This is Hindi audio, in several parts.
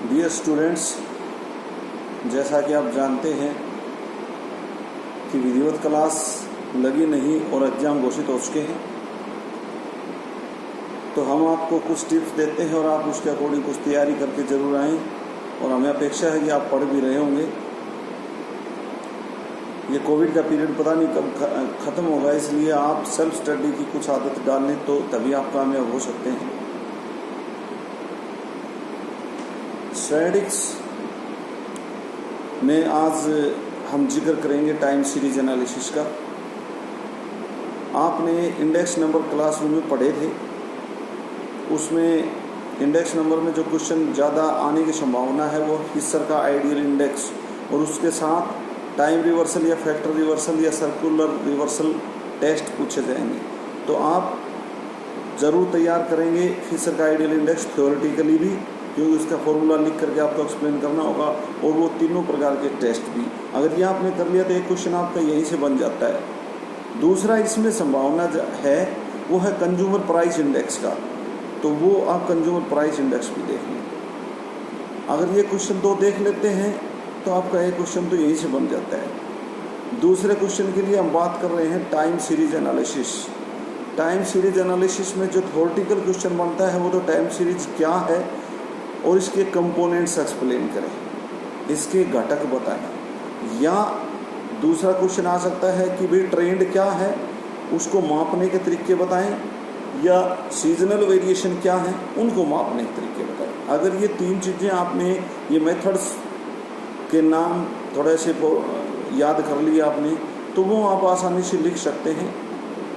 डियर स्टूडेंट्स, जैसा कि आप जानते हैं कि विधिवत क्लास लगी नहीं और एग्ज़ाम घोषित हो चुके हैं, तो हम आपको कुछ टिप्स देते हैं और आप उसके अकॉर्डिंग कुछ तैयारी करके ज़रूर आएँ। और हमें अपेक्षा है कि आप पढ़ भी रहे होंगे। ये कोविड का पीरियड पता नहीं कब ख़त्म होगा, इसलिए आप सेल्फ स्टडी की कुछ आदत डाल लें तो तभी आप कामयाब हो सकते हैं। स्टैटिस्टिक्स में आज हम जिक्र करेंगे टाइम सीरीज एनालिसिस का। आपने इंडेक्स नंबर क्लासरूम में पढ़े थे, उसमें इंडेक्स नंबर में जो क्वेश्चन ज़्यादा आने की संभावना है वो फिशर का आइडियल इंडेक्स और उसके साथ टाइम रिवर्सल या फैक्टर रिवर्सल या सर्कुलर रिवर्सल टेस्ट पूछे जाएंगे। तो आप ज़रूर तैयार करेंगे फिशर का आइडियल इंडेक्स थ्योरेटिकली भी, क्योंकि उसका फॉर्मूला लिख करके आपको एक्सप्लेन करना होगा, और वो तीनों प्रकार के टेस्ट भी। अगर ये आपने कर लिया तो एक क्वेश्चन आपका यहीं से बन जाता है। दूसरा इसमें संभावना है वो है कंज्यूमर प्राइस इंडेक्स का, तो वो आप कंज्यूमर प्राइस इंडेक्स भी देख लें। अगर ये क्वेश्चन 2 देख लेते हैं तो आपका एक क्वेश्चन तो यहीं से बन जाता है। दूसरे क्वेश्चन के लिए हम बात कर रहे हैं time series analysis. Time series analysis में जो थ्योरेटिकल क्वेश्चन बनता है वो तो टाइम सीरीज क्या है और इसके कंपोनेंट्स एक्सप्लेन करें, इसके घटक बताएं। या दूसरा क्वेश्चन आ सकता है कि भाई ट्रेंड क्या है, उसको मापने के तरीके बताएं, या सीजनल वेरिएशन क्या है, उनको मापने के तरीके बताएं। अगर ये 3 चीज़ें आपने, ये मेथड्स के नाम थोड़े से याद कर लिए आपने, तो वो आप आसानी से लिख सकते हैं।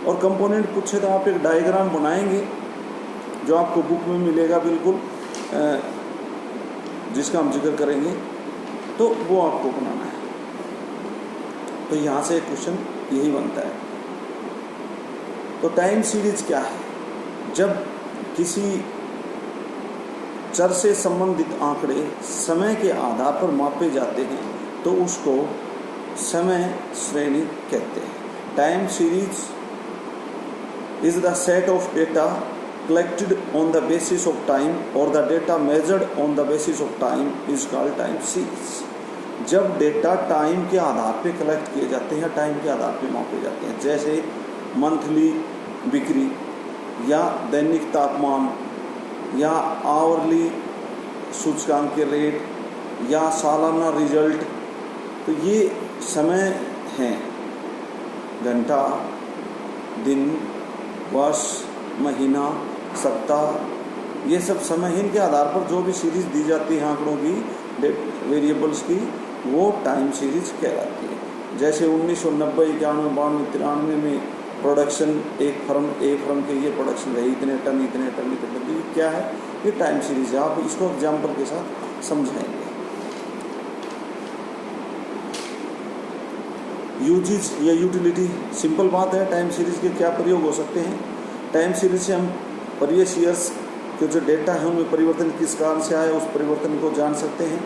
और कंपोनेंट पूछे तो आप एक डायग्राम बनाएंगे जो आपको बुक में मिलेगा बिल्कुल, जिसका हम जिक्र करेंगे, तो वो आपको बनाना है। तो यहाँ से एक क्वेश्चन यही बनता है। तो टाइम सीरीज क्या है? जब किसी चर से संबंधित आंकड़े समय के आधार पर मापे जाते हैं तो उसको समय श्रेणी कहते हैं। Time series is the set of data collected on the basis of time or the data measured on the basis of time is called time series। जब डेटा टाइम के आधार पे कलेक्ट किए जाते हैं, टाइम के आधार पे मापे जाते हैं, जैसे मंथली बिक्री या दैनिक तापमान या आवरली सूचकांक के रेट या सालाना रिजल्ट, तो ये समय हैं। घंटा, दिन, वर्ष, महीना, सप्ताह, ये सब समय है। इनके आधार पर जो भी सीरीज दी जाती है आंकड़ों की, वेरिएबल्स की, वो टाइम सीरीज कहलाती है। जैसे 1990, 91, 92, 93 में प्रोडक्शन एक फर्म के ये प्रोडक्शन रही इतने टन इतने टन इतने टन, ये क्या है? ये टाइम सीरीज है। आप इसको एग्जाम्पल के साथ समझाएंगे। यूजेज या यूटिलिटी, सिंपल बात है। टाइम सीरीज के क्या प्रयोग हो सकते हैं? टाइम सीरीज से हम प्रीवियस ईयर्स के जो डेटा है उनमें परिवर्तन किस कारण से आया, उस परिवर्तन को जान सकते हैं।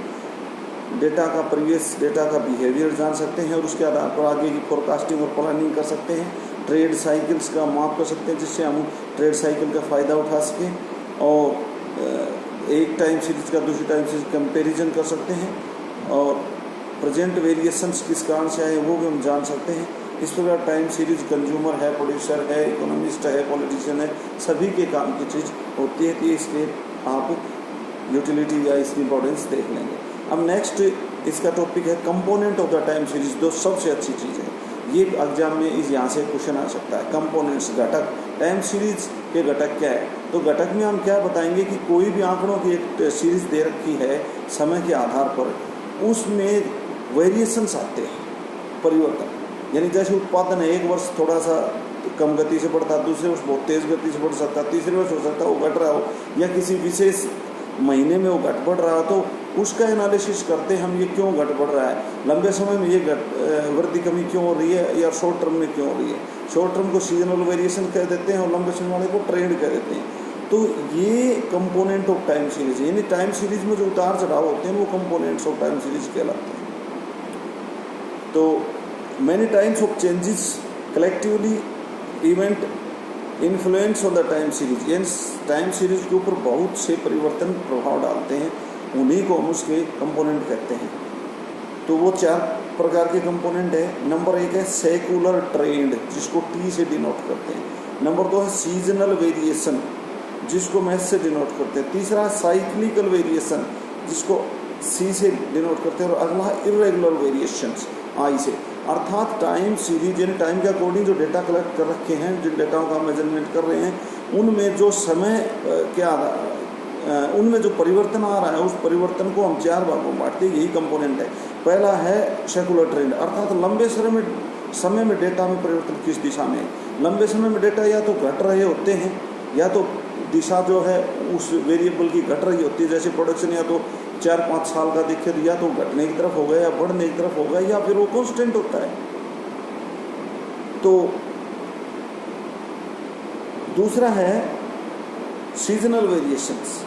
प्रीवियस डेटा का बिहेवियर जान सकते हैं और उसके आधार पर आगे की फोरकास्टिंग और प्लानिंग कर सकते हैं। ट्रेड साइकिल्स का माप कर सकते हैं जिससे हम ट्रेड साइकिल का फ़ायदा उठा सकें, और एक टाइम सीरीज का दूसरी टाइम सीरीज कंपैरिजन कर सकते हैं, और प्रेजेंट वेरिएशंस किस कारण से आए वो भी हम जान सकते हैं। इस प्रकार टाइम सीरीज कंज्यूमर है, प्रोड्यूसर है, इकोनॉमिस्ट है, पॉलिटिशियन है, सभी के काम की चीज़ होती है। तो इसलिए आप यूटिलिटी या इसकी इंपॉर्टेंस देख लेंगे। अब नेक्स्ट इसका टॉपिक है component of the time series. दो सबसे अच्छी चीज़ है, ये एग्जाम में इस यहाँ से क्वेश्चन आ सकता है। कंपोनेंट्स, घटक, टाइम सीरीज के घटक क्या है? तो घटक में हम क्या बताएंगे कि कोई भी आंकड़ों की एक सीरीज दे रखी है समय के आधार पर, उसमें वेरिएशंस आते हैं, परिवर्तन। यानी जैसे उत्पादन है, एक वर्ष थोड़ा सा कम गति से बढ़ता, दूसरे वर्ष बहुत तेज़ गति से बढ़ सकता, तीसरे वर्ष हो सकता है वो घट रहा हो, या किसी विशेष महीने में वो घट बढ़ रहा हो, तो उसका एनालिसिस करते हैं हम, ये क्यों घट बढ़ रहा है, लंबे समय में ये वृद्धि कमी क्यों हो रही है, या शॉर्ट टर्म में क्यों हो रही है। शॉर्ट टर्म को सीजनल वेरिएशन कह देते हैं और लंबे समय वाले को ट्रेंड कह देते हैं। तो ये कंपोनेंट ऑफ टाइम सीरीज है, यानी टाइम सीरीज में जो उतार चढ़ाव होते हैं वो कंपोनेंट्स ऑफ टाइम सीरीज कहलाते हैं। तो many times of changes collectively event influence on the time series, यानी टाइम सीरीज के ऊपर बहुत से परिवर्तन प्रभाव डालते हैं। उन्हीं को हम उसके कंपोनेंट कहते हैं। तो वो 4 प्रकार के कंपोनेंट है। नंबर 1 है सेकुलर ट्रेंड, जिसको टी से डिनोट करते हैं। नंबर 2 है सीजनल वेरिएशन, जिसको मैथ से डिनोट करते हैं। तीसरा साइक्लिकल वेरिएशन, जिसको सी से डिनोट करते हैं। और अगला है इरेगुलर वेरिएशंस, आई से। अर्थात टाइम सीरीज यानी टाइम के अकॉर्डिंग जो डेटा कलेक्ट कर रखे हैं, जिन डेटाओं का मेजरमेंट कर रहे हैं, उनमें जो समय उनमें जो परिवर्तन आ रहा है, उस परिवर्तन को हम 4 भागों में बांटते हैं। यही कंपोनेंट है। पहला है सेकुलर ट्रेंड, अर्थात लंबे समय में डेटा में परिवर्तन किस दिशा में है। लंबे समय में डेटा या तो घट रहे होते हैं, या तो दिशा जो है उस वेरिएबल की घट रही होती है। जैसे प्रोडक्शन या तो 4-5 साल का देखे तो या तो घटने की तरफ होगा या बढ़ने की तरफ होगा, या फिर वो कांस्टेंट होता है। तो दूसरा है सीजनल वेरिएशंस।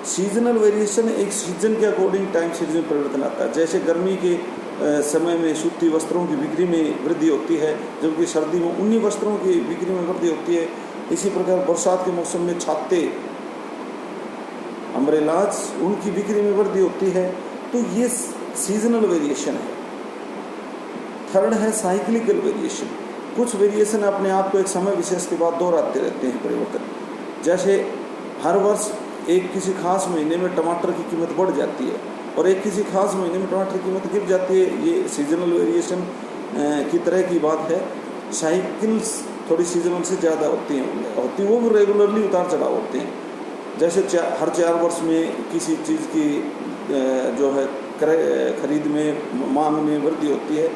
सीजनल वेरिएशन एक सीजन के अकॉर्डिंग टाइम सीरीज में परिवर्तन आता है। जैसे गर्मी के समय में सूती वस्त्रों की बिक्री में वृद्धि होती है, जबकि सर्दी में ऊनी वस्त्रों की बिक्री में वृद्धि होती है। इसी प्रकार बरसात के मौसम में छाते, अम्ब्रेलाज, उनकी बिक्री में वृद्धि होती है। तो ये सीजनल वेरिएशन है। थर्ड है साइक्लिकल वेरिएशन। कुछ वेरिएशन अपने आप को एक समय विशेष के बाद दोहराते रहते हैं परिवर्तन। जैसे हर वर्ष एक किसी खास महीने में टमाटर की कीमत बढ़ जाती है और एक किसी खास महीने में टमाटर की कीमत गिर जाती है। ये सीजनल वेरिएशन की तरह की बात है। साइकिल्स थोड़ी सीजनल से ज़्यादा होती हैं, वो रेगुलरली उतार चढ़ाव होते हैं। जैसे हर 4 वर्ष में किसी चीज़ की जो है खरीद में मांग में वृद्धि होती है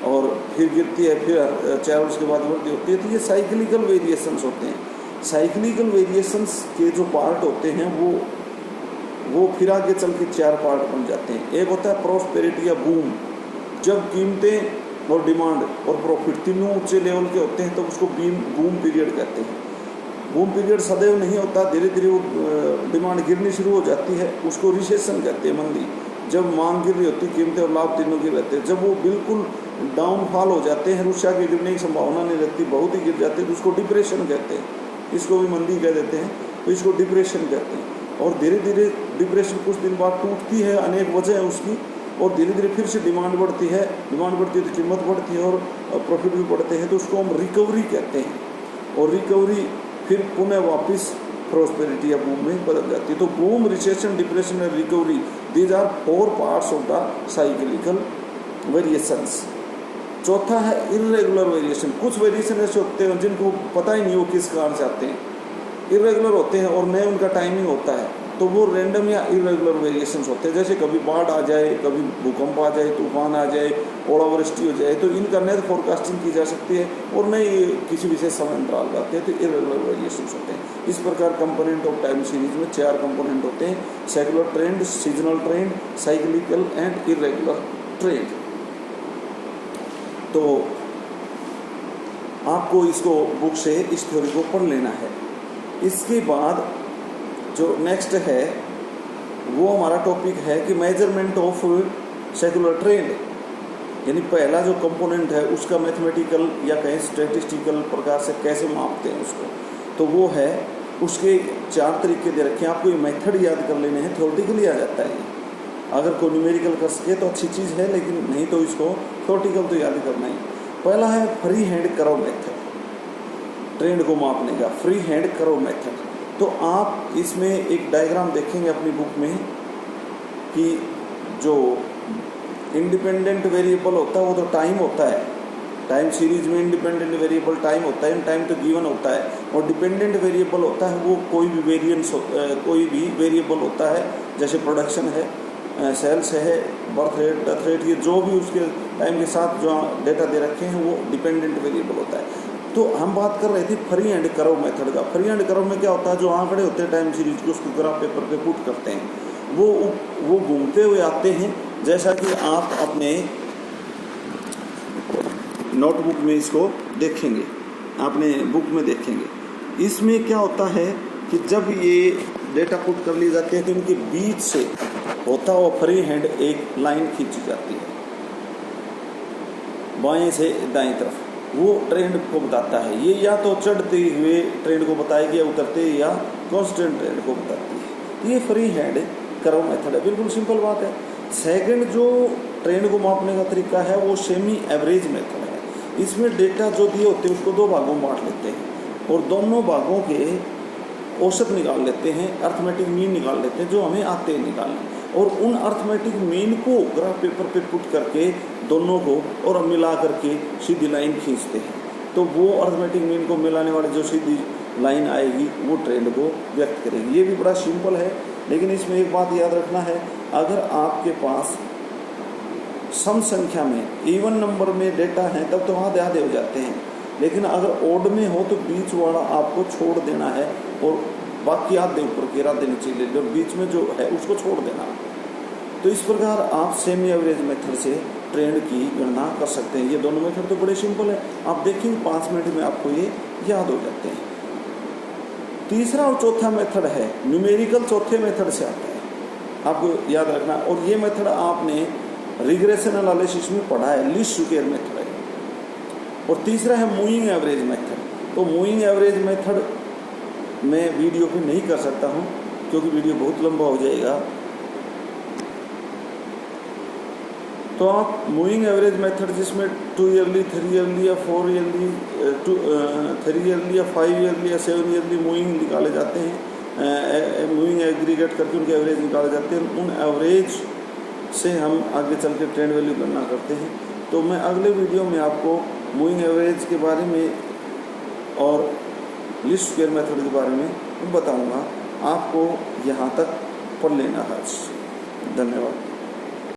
और फिर गिरती है, फिर 4 वर्ष के बाद वृद्धि होती है। तो ये साइक्लिकल वेरिएशंस होते हैं। साइक्लिकल वेरिएशंस के जो पार्ट होते हैं वो फिर आगे चल के 4 पार्ट बन जाते हैं। एक होता है प्रॉस्पेरिटी या बूम, जब कीमतें और डिमांड और प्रॉफिट तीनों ऊंचे लेवल के होते हैं तो उसको बूम पीरियड कहते हैं। बूम पीरियड सदैव नहीं होता, धीरे धीरे वो डिमांड गिरनी शुरू हो जाती है, उसको रिसेशन कहते हैं, मंदी। जब मांग गिर रही होती, कीमतें और लाभ तीनों गिर रहते हैं। जब वो बिल्कुल डाउनफॉल हो जाते हैं, रुपया की गिरने की संभावना नहीं रहती, बहुत ही गिर जाते हैं, तो उसको डिप्रेशन कहते हैं। इसको भी मंदी कह देते हैं, तो इसको डिप्रेशन कहते हैं। और धीरे धीरे डिप्रेशन कुछ दिन बाद टूटती है, अनेक वजह है उसकी, और धीरे धीरे फिर से डिमांड बढ़ती है तो कीमत बढ़ती है और प्रॉफिट भी बढ़ते हैं, तो उसको हम रिकवरी कहते हैं। और रिकवरी फिर पुनः वापस प्रॉस्पेरिटी या बूम में बदल जाती है। तो boom, recession, depression and recovery, these are 4 parts of the cyclical variations. चौथा है इरेगुलर वेरिएशन। कुछ वेरिएशन ऐसे होते हैं जिनको पता ही नहीं हो किस कारण से आते हैं, इरेगुलर होते हैं और नए उनका टाइमिंग होता है, तो वो रैंडम या इरेगुलर वेरिएशंस होते हैं। जैसे कभी बाढ़ आ जाए, कभी भूकंप आ जाए, तूफान आ जाए, ओलावृष्टि हो जाए, तो इनका नए फोरकास्टिंग की जा सकती है और नए किसी विशेष समय अंतराल पे आते हैं, तो इरेगुलर वेरिएशंस होते हैं। इस प्रकार कंपोनेंट ऑफ टाइम सीरीज में 4 कंपोनेंट होते हैं: secular trend, seasonal trend, cyclical and irregular trend. तो आपको इसको बुक से इस थ्योरी को पढ़ लेना है। इसके बाद जो नेक्स्ट है वो हमारा टॉपिक है कि मेजरमेंट ऑफ सेकुलर ट्रेंड, यानी पहला जो कंपोनेंट है उसका मैथमेटिकल या कहीं स्टैटिस्टिकल प्रकार से कैसे मापते हैं उसको। तो वो है, उसके 4 तरीके दे रखे हैं। आपको ये मेथड याद कर लेने हैं, थ्योरेटिकली आ जाता है। अगर कोई न्यूमेरिकल कर सके तो अच्छी चीज़ है, लेकिन नहीं तो इसको थ्योरेटिकल तो याद करना ही। पहला है free hand curve method, trend को मापने का फ्री हैंड कर्व मेथड। तो आप इसमें एक डायग्राम देखेंगे अपनी बुक में कि जो इंडिपेंडेंट वेरिएबल होता है वो तो टाइम होता है। टाइम सीरीज में इंडिपेंडेंट वेरिएबल टाइम होता है, टाइम तो गिवन होता है। और डिपेंडेंट वेरिएबल होता है वो कोई भी वेरिएबल होता है, जैसे प्रोडक्शन है, सेल्स है, बर्थ रेट, डेथ रेट, ये जो भी उसके टाइम के साथ जो डेटा दे रखे हैं वो डिपेंडेंट वेरिएबल होता है। तो हम बात कर रहे थे फ्री हैंड कर्व मेथड का। फ्री हैंड कर्व में क्या होता है, जो आंकड़े होते हैं टाइम सीरीज के, उसको ग्राफ पेपर पे पुट करते हैं, वो घूमते हुए आते हैं। जैसा कि आप अपने नोटबुक में इसको देखेंगे, अपने बुक में देखेंगे। इसमें क्या होता है कि जब ये डेटा पुट कर ली जाती है तो इनके बीच से होता हुआ फ्री हैंड एक लाइन खींची जाती है बाएं से दाएं तरफ, वो ट्रेंड को बताता है। ये या तो चढ़ते हुए ट्रेंड को बताएगी या उतरते या कांस्टेंट ट्रेंड को बताती है। ये फ्री हैंड कर्व मेथड है, बिल्कुल सिंपल बात है। सेकंड जो ट्रेंड को मापने का तरीका है वो सेमी एवरेज मेथड है। इसमें डेटा जो दिए होते हैं उसको दो भागों में बांट लेते हैं और दोनों भागों के औसत निकाल लेते हैं, अर्थमेटिक मीन निकाल लेते हैं जो हमें आते हैं निकालने, और उन अर्थमेटिक मीन को ग्राफ पेपर पे पुट करके दोनों को और मिला करके सीधी लाइन खींचते हैं। तो वो अर्थमेटिक मीन को मिलाने वाली जो सीधी लाइन आएगी वो ट्रेंड को व्यक्त करेगी। ये भी बड़ा सिंपल है, लेकिन इसमें एक बात याद रखना है, अगर आपके पास सम संख्या में इवन नंबर में डेटा है तब तो आधे आधे हो जाते हैं, लेकिन अगर ओड में हो तो बीच वाला आपको छोड़ देना है और बाकी आधे ऊपर के आधे नीचे ले लो, बीच में जो है उसको छोड़ देना। तो इस प्रकार आप सेमी एवरेज मेथड से ट्रेंड की गणना कर सकते हैं। ये दोनों मेथड तो बड़े सिंपल है, आप देखेंगे 5 मिनट में आपको ये याद हो जाते हैं। तीसरा और चौथा मेथड है न्यूमेरिकल, चौथे मेथड से आता है, आपको याद रखना। और ये मेथड आपने रिग्रेशन एनालिसिस में पढ़ा है, लीस्ट स्क्वायर मेथड है। और तीसरा है मूविंग एवरेज मेथड। तो मूविंग एवरेज मेथड मैं वीडियो पे नहीं कर सकता हूँ क्योंकि वीडियो बहुत लंबा हो जाएगा। तो आप मूविंग एवरेज मेथड जिसमें 2 ईयरली, 3 ईयरली या 4 ईयरली, 3 ईयरली या 5 ईयरली या 7 ईयरली मूविंग निकाले जाते हैं, मूविंग एग्रीगेट करके उनके एवरेज निकाले जाते हैं। उन एवरेज से हम आगे चल के ट्रेंड वैल्यू गणना करते हैं। तो मैं अगले वीडियो में आपको मूविंग एवरेज के बारे में और लीस्ट स्क्वायर मेथड के बारे में बताऊंगा। आपको यहाँ तक पढ़ लेना है। धन्यवाद।